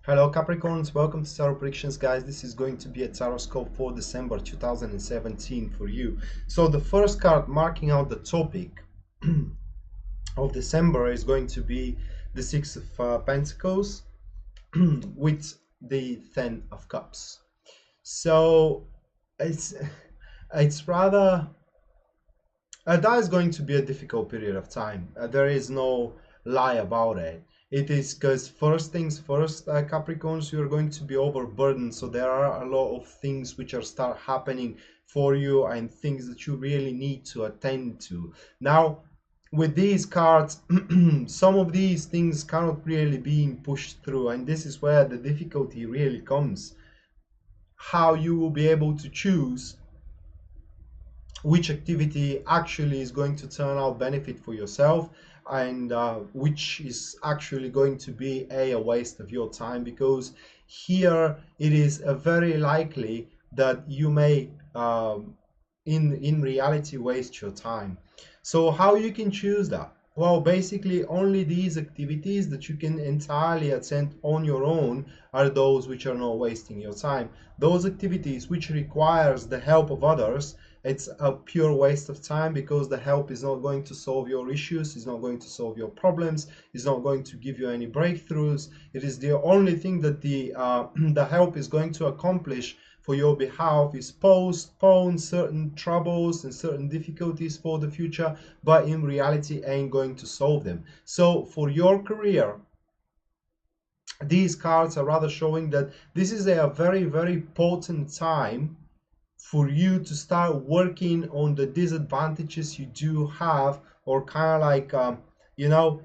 Hello Capricorns, welcome to Tarot Predictions guys. This is going to be a tarot scope for December 2017 for you. So the first card marking out the topic of December is going to be the Six of Pentacles with the Ten of Cups. So it's it's rather that is going to be a difficult period of time. There is no lie about it. It is because first things first, Capricorns, you're going to be overburdened. So there are a lot of things which are start happening for you and things that you really need to attend to. Now, with these cards, some of these things cannot really be pushed through, and this is where the difficulty really comes. How you will be able to choose which activity actually is going to turn out benefit for yourself and which is actually going to be a waste of your time, because here it is very likely that you may in reality waste your time. So how you can choose that? Well, basically only these activities that you can entirely attend on your own are those which are not wasting your time. Those activities which requires the help of others, it's a pure waste of time, because the help is not going to solve your issues, it's not going to solve your problems, it's not going to give you any breakthroughs. It is the only thing that the the help is going to accomplish for your behalf is postpone certain troubles and certain difficulties for the future, but in reality ain't going to solve them. So for your career, these cards are rather showing that this is a very, very potent time for you to start working on the disadvantages you do have, or kind of like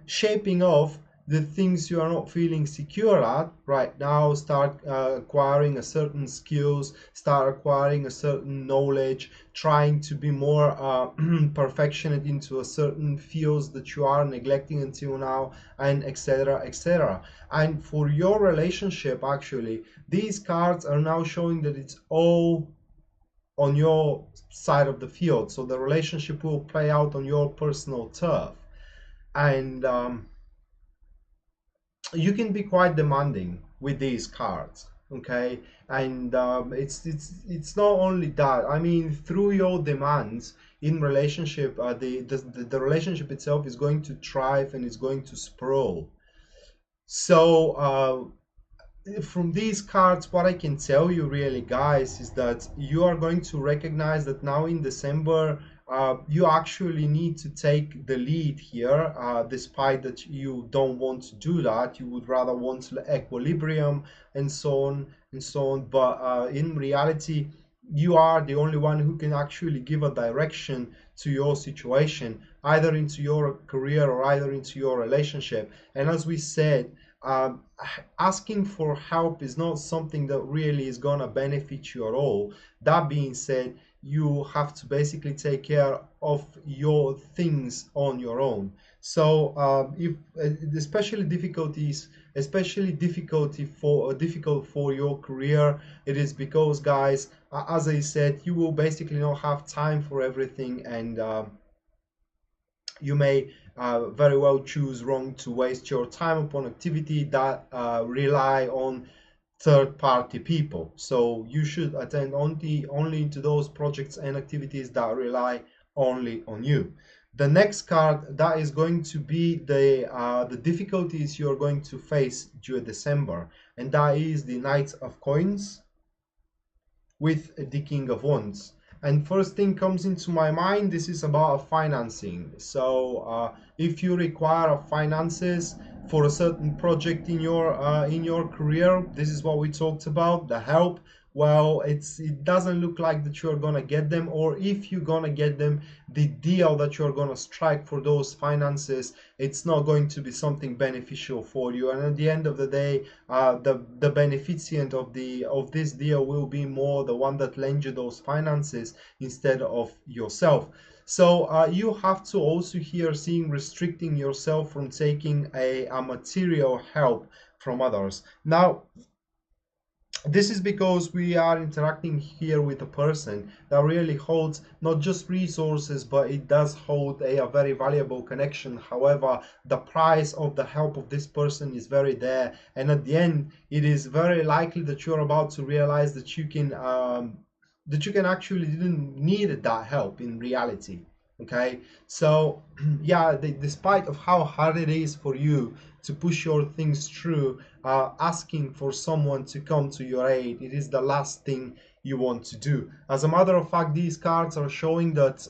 shaping off the things you are not feeling secure at right now. Start acquiring a certain skills, start acquiring a certain knowledge, trying to be more perfectionist into a certain fields that you are neglecting until now, and etc, etc. And for your relationship, actually these cards are now showing that it's all on your side of the field. So the relationship will play out on your personal turf, and you can be quite demanding with these cards. Okay, and it's not only that. I mean, through your demands in relationship, the relationship itself is going to thrive and is going to sprawl. So from these cards, what I can tell you really, guys, is that you are going to recognize that now in December, you actually need to take the lead here, despite that you don't want to do that. You would rather want equilibrium and so on and so on. But in reality, you are the only one who can actually give a direction to your situation, either into your career or either into your relationship. And as we said, um, asking for help is not something that really is gonna benefit you at all. That being said, you have to basically take care of your things on your own. So if especially difficulties, especially difficult for your career, it is because, guys, as I said, you will basically not have time for everything, and you may very well choose wrong to waste your time upon activity that rely on third-party people. So you should attend only into those projects and activities that rely only on you. The next card, that is going to be the difficulties you're going to face during December, and that is the Knight of Coins with the King of Wands. And first thing comes into my mind, this is about financing. So if you require finances for a certain project in your career, this is what we talked about, the help. Well, it doesn't look like that you're gonna get them, or if you're gonna get them, the deal that you're gonna strike for those finances, it's not going to be something beneficial for you. And at the end of the day, the beneficient of this deal will be more the one that lends you those finances instead of yourself. So you have to also here seeing restricting yourself from taking a material help from others. Now, This is because we are interacting here with a person that really holds not just resources, but it does hold a very valuable connection. However, the price of the help of this person is very there, and at the end it is very likely that you're about to realize that you can actually didn't need that help in reality. Okay, so yeah, despite of how hard it is for you to push your things through, asking for someone to come to your aid, it is the last thing you want to do. As a matter of fact, these cards are showing that,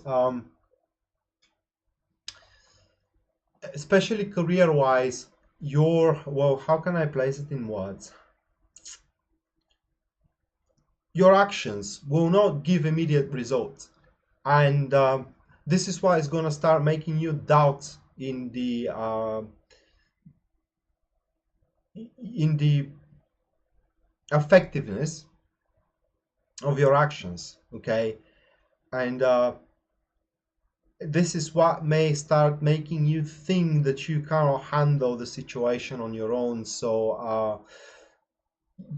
especially career-wise, well, how can I place it in words? Your actions will not give immediate results, and this is why it's going to start making you doubt in the effectiveness of your actions. Okay, and this is what may start making you think that you cannot handle the situation on your own. So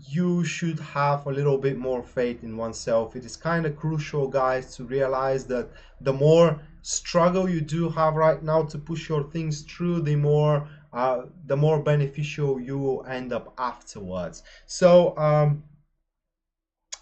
you should have a little bit more faith in oneself. It is kind of crucial, guys, to realize that the more struggle you do have right now to push your things through, the more beneficial you will end up afterwards. So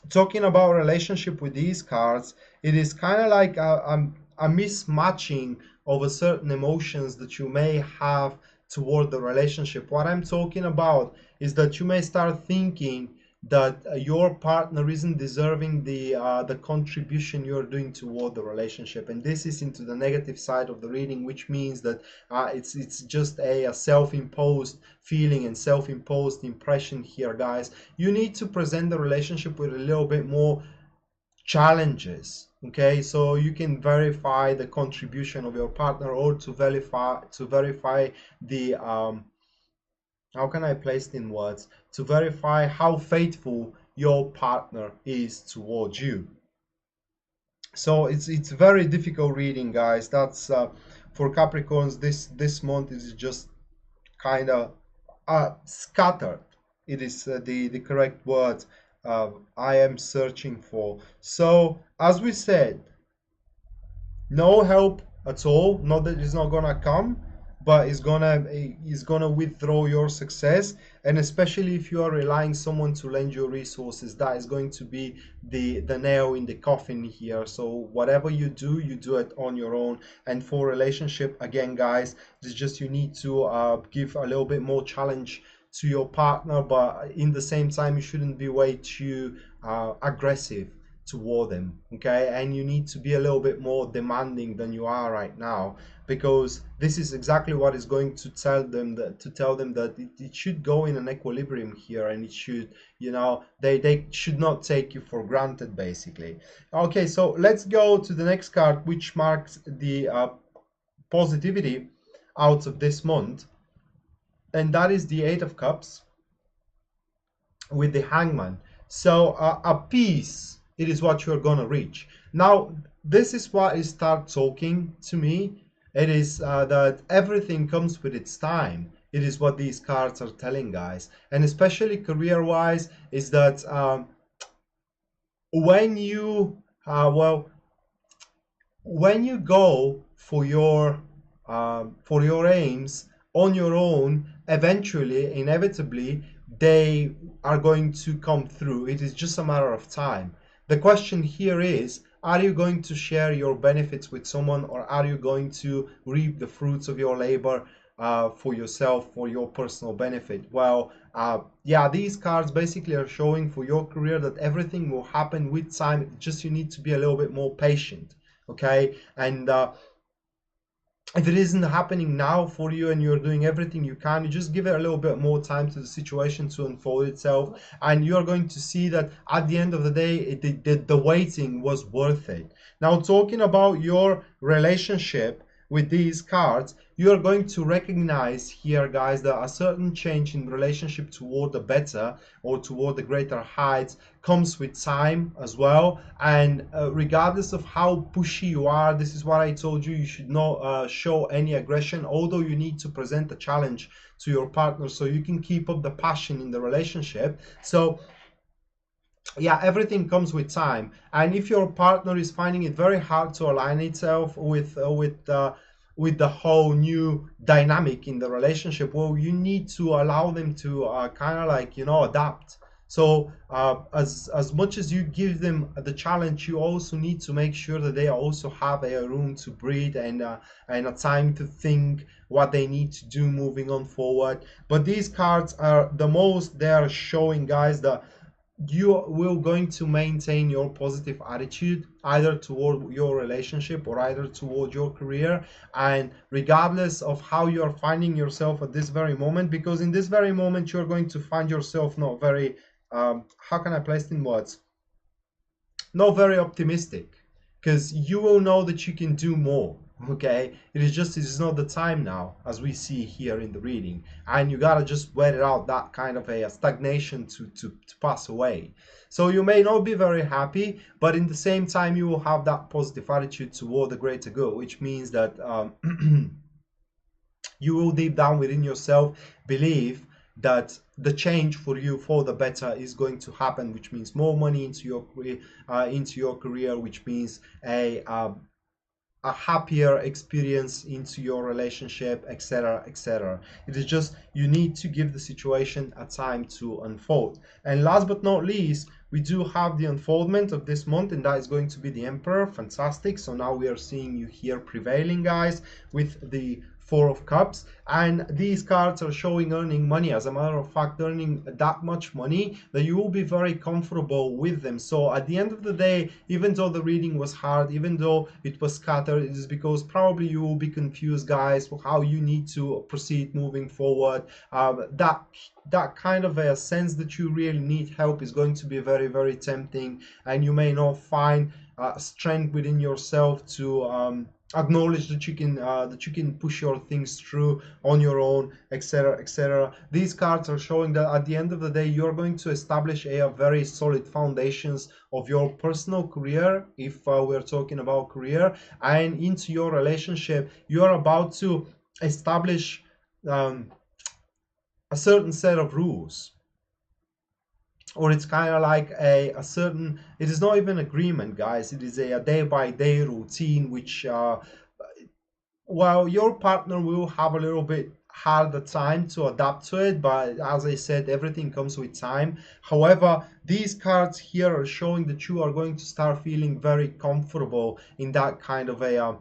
talking about relationship with these cards, it is kind of like a mismatching of a certain emotions that you may have toward the relationship. What I'm talking about is that you may start thinking that your partner isn't deserving the contribution you're doing toward the relationship, and this is into the negative side of the reading, which means that it's just a self-imposed feeling and self-imposed impression here, guys. You need to present the relationship with a little bit more challenges, okay, so you can verify the contribution of your partner, or to verify the how can I place it in words, to verify how faithful your partner is towards you. So it's very difficult reading, guys. That's for Capricorns, this month is just kind of scattered. It is the correct word I am searching for. So as we said, no help at all. Not that it's not gonna come, but it's gonna withdraw your success. And especially if you are relying someone to lend you resources, that is going to be the nail in the coffin here. So whatever you do it on your own. And for relationship, again, guys, it's just you need to give a little bit more challenge to your partner, but in the same time you shouldn't be way too aggressive toward them. Okay, and you need to be a little bit more demanding than you are right now, because this is exactly what is going to tell them that it should go in an equilibrium here, and it should, they should not take you for granted, basically. Okay, so let's go to the next card, which marks the positivity out of this month, and that is the Eight of Cups with the Hangman. So a peace, it is what you're gonna reach. Now, this is what is start talking to me. It is that everything comes with its time. It is what these cards are telling, guys, and especially career-wise, is that when you well, when you go for your aims on your own, eventually, inevitably, they are going to come through. It is just a matter of time. The question here is, are you going to share your benefits with someone, or are you going to reap the fruits of your labor for yourself, for your personal benefit? Well, yeah, these cards basically are showing for your career that everything will happen with time. Just you need to be a little bit more patient. Okay, and if it isn't happening now for you and you're doing everything you can, you just give it a little bit more time to the situation to unfold itself, and you're going to see that at the end of the day, the waiting was worth it. Now, talking about your relationship with these cards, you are going to recognize here, guys, that a certain change in relationship toward the better or toward the greater heights comes with time as well. And regardless of how pushy you are, this is what I told you, you should not show any aggression, although you need to present a challenge to your partner so you can keep up the passion in the relationship. So yeah, everything comes with time. And if your partner is finding it very hard to align itself with the whole new dynamic in the relationship, well, you need to allow them to kind of like, you know, adapt. So as much as you give them the challenge, you also need to make sure that they also have a room to breathe and a time to think what they need to do moving on forward. But these cards are the most, they are showing, guys, that you will going to maintain your positive attitude either toward your relationship or either toward your career, and regardless of how you are finding yourself at this very moment, because in this very moment you're going to find yourself not very how can I place it in words, not very optimistic, because you will know that you can do more. Okay, it is just, it is not the time now, as we see here in the reading, and you gotta just wait it out, that kind of a stagnation to pass away. So you may not be very happy, but in the same time you will have that positive attitude toward the greater good, which means that you will deep down within yourself believe that the change for you for the better is going to happen, which means more money into your career, which means a happier experience into your relationship, etc., etc. It is just, you need to give the situation a time to unfold. And last but not least, we do have the unfoldment of this month, and that is going to be the Emperor. Fantastic. So now we are seeing you here prevailing, guys, with the Four of Cups, and these cards are showing earning money. As a matter of fact, earning that much money that you will be very comfortable with them. So at the end of the day, even though the reading was hard, even though it was scattered, it is because probably you will be confused, guys, for how you need to proceed moving forward. That kind of a sense that you really need help is going to be very, very tempting, and you may not find strength within yourself to acknowledge that you can push your things through on your own, etc., etc. These cards are showing that at the end of the day you're going to establish a very solid foundations of your personal career, if we're talking about career, and into your relationship you're about to establish a certain set of rules, or it's kind of like a certain, it is not even agreement, guys, it is a day-by-day routine, which well, your partner will have a little bit harder time to adapt to it, but as I said, everything comes with time. However, these cards here are showing that you are going to start feeling very comfortable in that kind of a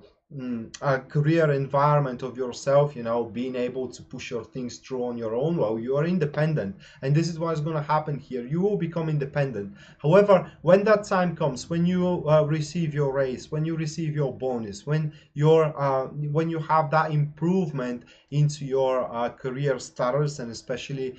career environment of yourself, you know, being able to push your things through on your own. Well, you are independent, and this is what is going to happen here. You will become independent. However, when that time comes, when you receive your raise, when you receive your bonus, when you have that improvement into your career status, and especially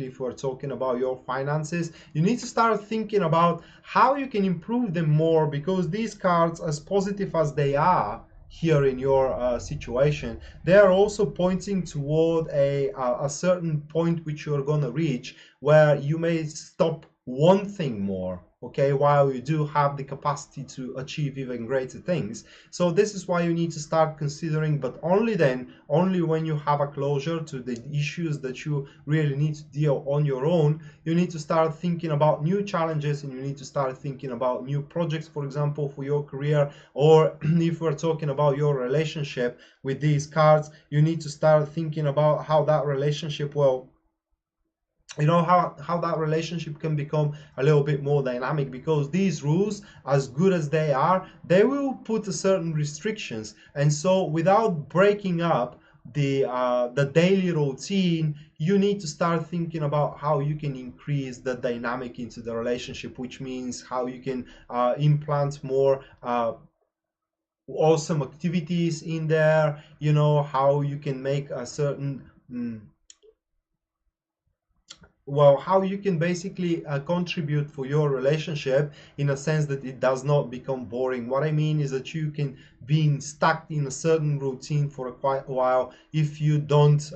if we're talking about your finances, you need to start thinking about how you can improve them more, because these cards, as positive as they are here in your situation, they are also pointing toward a certain point which you're going to reach, where you may stop wanting more, okay, while you do have the capacity to achieve even greater things. So this is why you need to start considering, but only then, only when you have a closure to the issues that you really need to deal on your own, you need to start thinking about new challenges, and you need to start thinking about new projects, for example, for your career, or if we're talking about your relationship with these cards, you need to start thinking about how that relationship will, you know, how that relationship can become a little bit more dynamic, because these rules, as good as they are, they will put a certain restrictions, and so without breaking up the daily routine, you need to start thinking about how you can increase the dynamic into the relationship, which means how you can implant more awesome activities in there, you know, how you can make a certain well, how you can basically contribute for your relationship in a sense that it does not become boring. What I mean is that you can be stuck in a certain routine for quite a while if you don't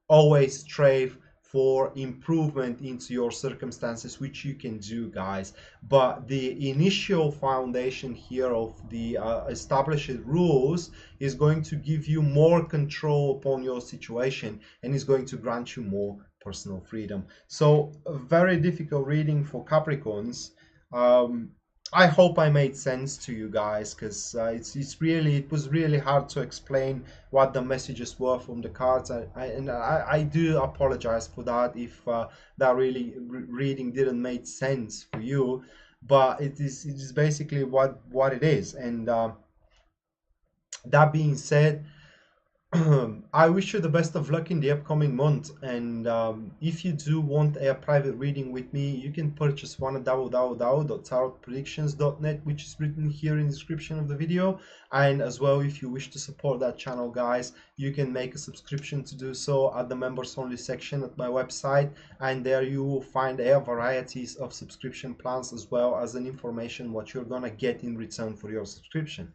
always strive for improvement into your circumstances, which you can do, guys. But the initial foundation here of the established rules is going to give you more control upon your situation, and is going to grant you more personal freedom. So a very difficult reading for Capricorns. um, I hope I made sense to you guys, because it was really hard to explain what the messages were from the cards. I do apologize for that if that really reading didn't make sense for you, but it is basically what it is. And that being said, I wish you the best of luck in the upcoming month. And if you do want a private reading with me, you can purchase one at www.tarotpredictions.net, which is written here in the description of the video. And as well, if you wish to support that channel, guys, you can make a subscription to do so at the members only section at my website. And there you will find a varieties of subscription plans, as well as an information what you're gonna get in return for your subscription.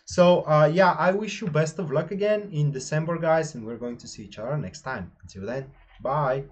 So yeah, I wish you best of luck again in December, guys, and we're going to see each other next time. Until then, bye.